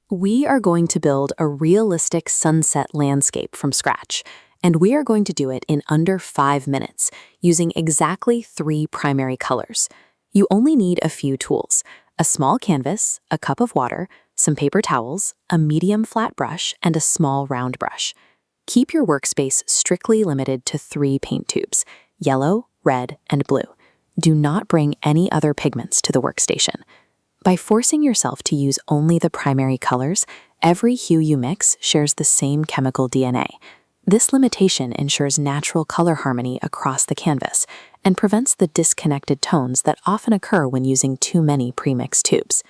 We are going to build a realistic sunset landscape from scratch, and we are going to do it in under 5 minutes, using exactly 3 primary colors. You only need a few tools: a small canvas, a cup of water, some paper towels, a medium flat brush, and a small round brush. Keep your workspace strictly limited to 3 paint tubes: yellow, red, and blue. Do not bring any other pigments to the workstation. By forcing yourself to use only the primary colors, every hue you mix shares the same chemical DNA. This limitation ensures natural color harmony across the canvas and prevents the disconnected tones that often occur when using too many premixed tubes.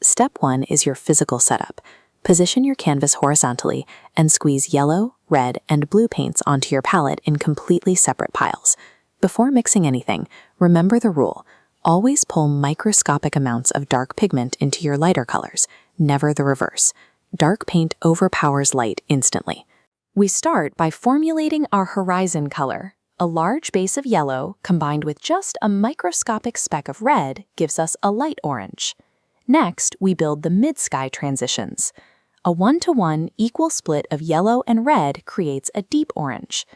Step 1 is your physical setup. Position your canvas horizontally and squeeze yellow, red, and blue paints onto your palette in completely separate piles. Before mixing anything, remember the rule: always pull microscopic amounts of dark pigment into your lighter colors, never the reverse. Dark paint overpowers light instantly. We start by formulating our horizon color. A large base of yellow combined with just a microscopic speck of red gives us a light orange. Next, we build the mid-sky transitions. A 1-to-1 equal split of yellow and red creates a deep orange.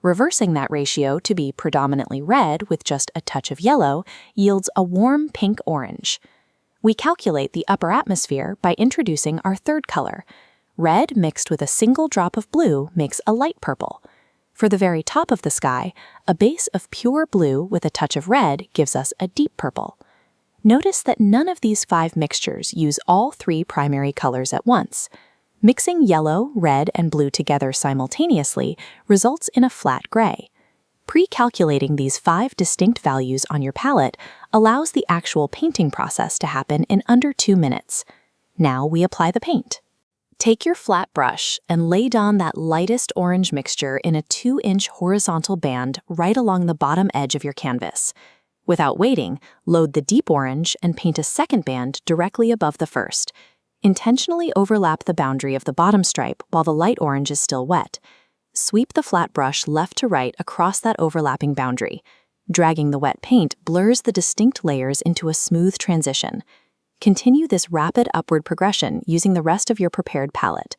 Reversing that ratio to be predominantly red with just a touch of yellow yields a warm pink-orange. We calculate the upper atmosphere by introducing our third color. Red mixed with a single drop of blue makes a light purple. For the very top of the sky, a base of pure blue with a touch of red gives us a deep purple. Notice that none of these 5 mixtures use all 3 primary colors at once. Mixing yellow, red, and blue together simultaneously results in a flat gray. Pre-calculating these 5 distinct values on your palette allows the actual painting process to happen in under 2 minutes. Now we apply the paint. Take your flat brush and lay down that lightest orange mixture in a 2-inch horizontal band right along the bottom edge of your canvas. Without waiting, load the deep orange and paint a second band directly above the first. Intentionally overlap the boundary of the bottom stripe while the light orange is still wet. Sweep the flat brush left to right across that overlapping boundary. Dragging the wet paint blurs the distinct layers into a smooth transition. Continue this rapid upward progression using the rest of your prepared palette.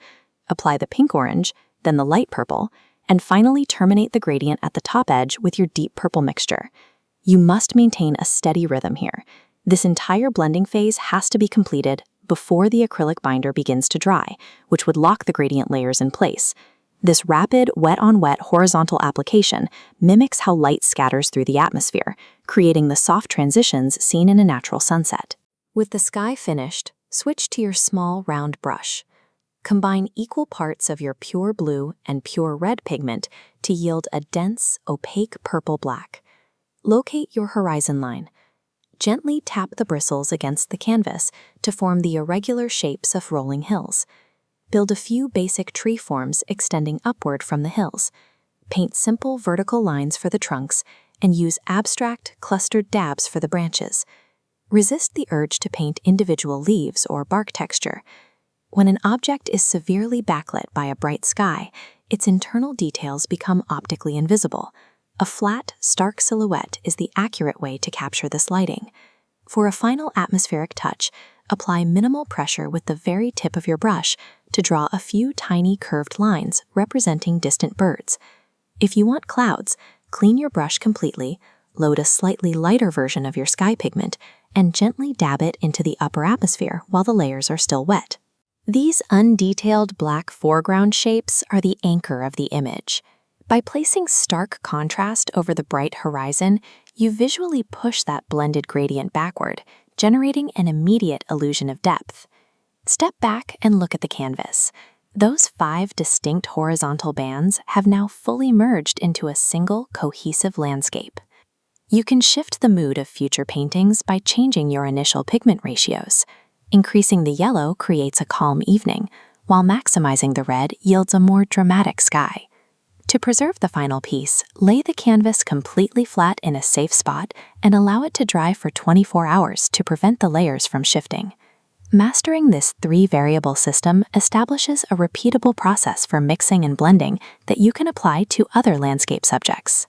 Apply the pink orange, then the light purple, and finally terminate the gradient at the top edge with your deep purple mixture. You must maintain a steady rhythm here. This entire blending phase has to be completed before the acrylic binder begins to dry, which would lock the gradient layers in place. This rapid, wet-on-wet horizontal application mimics how light scatters through the atmosphere, creating the soft transitions seen in a natural sunset. With the sky finished, switch to your small round brush. Combine equal parts of your pure blue and pure red pigment to yield a dense, opaque purple-black. Locate your horizon line. Gently tap the bristles against the canvas to form the irregular shapes of rolling hills. Build a few basic tree forms extending upward from the hills. Paint simple vertical lines for the trunks and use abstract, clustered dabs for the branches. Resist the urge to paint individual leaves or bark texture. When an object is severely backlit by a bright sky, its internal details become optically invisible. A flat, stark silhouette is the accurate way to capture this lighting. For a final atmospheric touch, apply minimal pressure with the very tip of your brush to draw a few tiny curved lines representing distant birds. If you want clouds, clean your brush completely, load a slightly lighter version of your sky pigment, and gently dab it into the upper atmosphere while the layers are still wet. These undetailed black foreground shapes are the anchor of the image. By placing stark contrast over the bright horizon, you visually push that blended gradient backward, generating an immediate illusion of depth. Step back and look at the canvas. Those 5 distinct horizontal bands have now fully merged into a single, cohesive landscape. You can shift the mood of future paintings by changing your initial pigment ratios. Increasing the yellow creates a calm evening, while maximizing the red yields a more dramatic sky. To preserve the final piece, lay the canvas completely flat in a safe spot and allow it to dry for 24 hours to prevent the layers from shifting. Mastering this 3-variable system establishes a repeatable process for mixing and blending that you can apply to other landscape subjects.